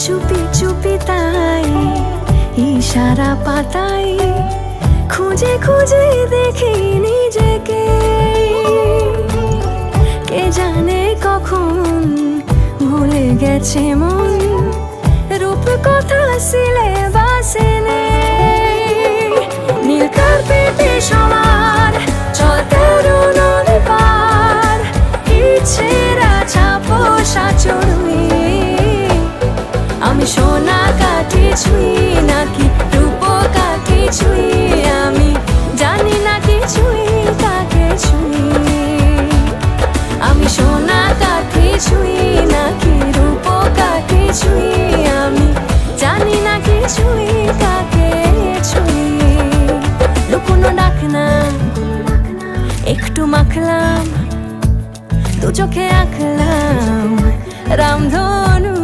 চুপি চুপি তাই ইশারা পাতাই খুঁজে খুঁজে দেখি নিজেকে। কে জানে কখন ভুলে গেছে মন, রূপ কথা সিলেবাসে নেই। নীল কার্পেটে সবার চলতে নদী পার, ইচ্ছেরা ছাপো সাচড়ুই। আমি সোনা কাঠি ছুঁই নাকি রূপ কাঠি ছুঁই, আমি জানি না কিছুই কাকে ছুঁই। আমি সোনা কাঠি ছুঁই নাকি রূপ কাঠি ছুঁই, আমি জানি না কিছুই কাকে ছুঁই। লুকোনো ডাক না একটু মাখলাম, দু চোখে আঁকলাম রামধনু।